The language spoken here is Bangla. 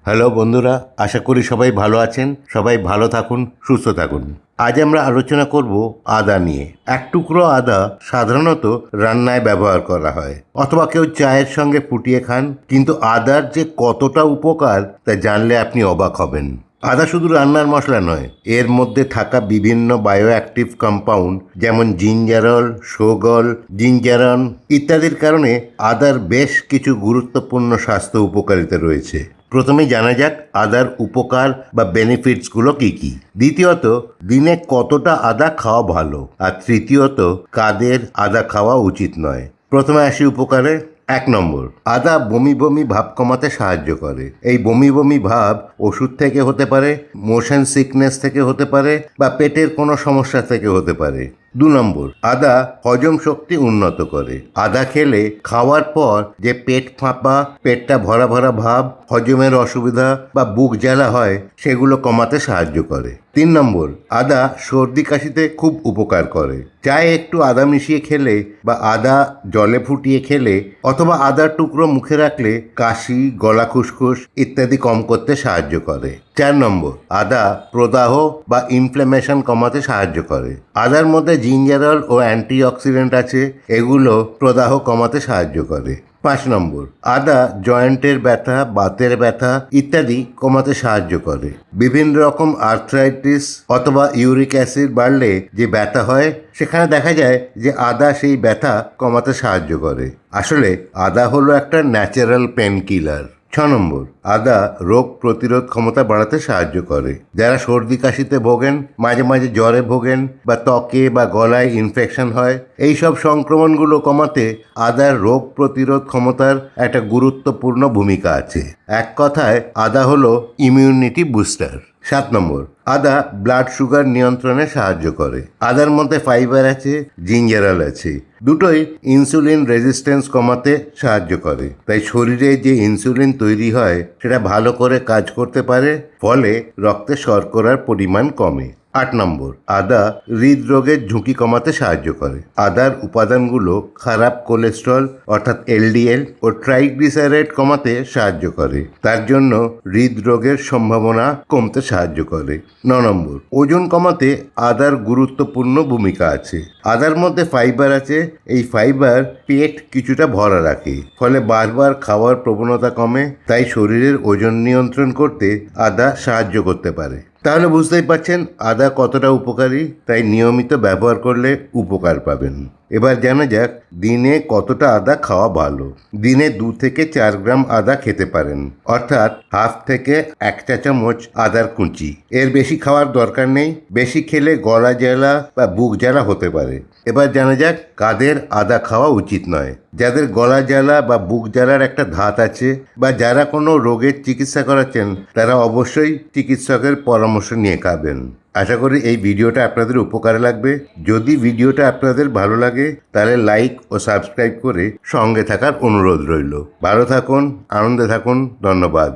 হ্যালো বন্ধুরা, আশা করি সবাই ভালো আছেন। সবাই ভালো থাকুন, সুস্থ থাকুন। আজ আমরা আলোচনা করব আদা নিয়ে। এক টুকরো আদা সাধারণত রান্নায় ব্যবহার করা হয়, অথবা কেউ চায়ের সঙ্গে ফুটিয়ে খান। কিন্তু আদার যে কতটা উপকার তা জানলে আপনি অবাক হবেন। আদা শুধু রান্নার মশলা নয়, এর মধ্যে থাকা বিভিন্ন বায়োঅ্যাক্টিভ কম্পাউন্ড যেমন জিঞ্জারল, সোগল, জিঞ্জারন ইত্যাদির কারণে আদার বেশ কিছু গুরুত্বপূর্ণ স্বাস্থ্য উপকারিতা রয়েছে। প্রথমে জানা যাক আদার উপকার বা বেনিফিটসগুলো কী কী। দ্বিতীয়ত, দিনে কতটা আদা খাওয়া ভালো। আর তৃতীয়ত, কাদের আদা খাওয়া উচিত নয়। প্রথমে আসি উপকারে। 1 নম্বর, আদা বমি বমি ভাব কমাতে সাহায্য করে। এই বমি বমি ভাব ওষুধ থেকে হতে পারে, মোশন সিকনেস থেকে হতে পারে, বা পেটের কোনো সমস্যা থেকে হতে পারে। 2 নম্বর, আদা হজম শক্তি উন্নত করে। আদা খেলে খাওয়ার পর যে পেট ফাঁপা, পেটটা ভরা ভরা ভাব, হজমের অসুবিধা বা বুক জ্বালা হয়, সেগুলো কমাতে সাহায্য করে। 3 নম্বর, আদা সর্দি কাশিতে খুব উপকার করে। চায়ে একটু আদা মিশিয়ে খেলে বা আদা জলে ফুটিয়ে খেলে অথবা আদার টুকরো মুখে রাখলে কাশি, গলা খুসখুস ইত্যাদি কম করতে সাহায্য করে। 4 নম্বর, আদা প্রদাহ বা ইনফ্ল্যামেশন কমাতে সাহায্য করে। আদার মধ্যে জিঞ্জারল ও অ্যান্টিঅক্সিডেন্ট আছে, এগুলো প্রদাহ কমাতে সাহায্য করে। 5 নম্বর, আদা জয়েন্টের ব্যথা, বাতের ব্যথা ইত্যাদি কমাতে সাহায্য করে। বিভিন্ন রকম আর্থ্রাইটিস অথবা ইউরিক অ্যাসিড বাড়লে যে ব্যথা হয়, সেখানে দেখা যায় যে আদা সেই ব্যথা কমাতে সাহায্য করে। আসলে আদা হলো একটা ন্যাচারাল পেন কিলার। 6 নম্বর, আদা রোগ প্রতিরোধ ক্ষমতা বাড়াতে সাহায্য করে। যারা সর্দি কাশিতে ভোগেন, মাঝে মাঝে জ্বরে ভোগেন, বা ত্বকে বা গলায় ইনফেকশন হয়, এই সব সংক্রমণগুলো কমাতে আদার রোগ প্রতিরোধ ক্ষমতার একটা গুরুত্বপূর্ণ ভূমিকা আছে। এক কথায় আদা হলো ইমিউনিটি বুস্টার। 7 নম্বর, আদা ব্লাড সুগার নিয়ন্ত্রণে সাহায্য করে। আদার মধ্যে ফাইবার আছে, জিঞ্জারল আছে, দুটোই ইনসুলিন রেজিস্ট্যান্স কমাতে সাহায্য করে। তাই শরীরে যে ইনসুলিন তৈরি হয় সেটা ভালো করে কাজ করতে পারে, ফলে রক্তে শর্করার পরিমাণ কমে। 8 নম্বর, আদা হৃদরোগের ঝুঁকি কমাতে সাহায্য করে। আদার উপাদানগুলো খারাপ কোলেস্ট্রল অর্থাৎ এলডিএল ও ট্রাইগ্লিসারাইড কমাতে সাহায্য করে। তার জন্য হৃদরোগের সম্ভাবনা কমতে সাহায্য করে। 9 নম্বর, ওজন কমাতে আদার গুরুত্বপূর্ণ ভূমিকা আছে। আদার মধ্যে ফাইবার আছে, এই ফাইবার পেট কিছুটা ভরা রাখে, ফলে বারবার খাওয়ার প্রবণতা কমে। তাই শরীরের ওজন নিয়ন্ত্রণ করতে আদা সাহায্য করতে পারে। তাহলে বুঝতেই পারছেন আদা কতটা উপকারী। তাই নিয়মিত ব্যবহার করলে উপকার পাবেন। এবার জানা যাক দিনে কতটা আদা খাওয়া ভালো। দিনে 2 থেকে 4 গ্রাম আদা খেতে পারেন, অর্থাৎ হাফ থেকে 1 চা চামচ আদার কুচি। এর বেশি খাওয়ার দরকার নেই, বেশি খেলে গলা জ্বালা বা বুক জ্বালা হতে পারে। এবার জানা যাক কাদের আদা খাওয়া উচিত নয়। যাদের গলা জ্বালা বা বুক জ্বালার একটা ধাত আছে, বা যারা কোনো রোগের চিকিৎসা করাচ্ছেন, তারা অবশ্যই চিকিৎসকের পরামর্শ নিয়ে খাবেন। আশা করি এই ভিডিওটা আপনাদের উপকারে লাগবে। যদি ভিডিওটা আপনাদের ভালো লাগে তাহলে লাইক ও সাবস্ক্রাইব করে সঙ্গে থাকার অনুরোধ রইল। ভালো থাকুন, আনন্দে থাকুন। ধন্যবাদ।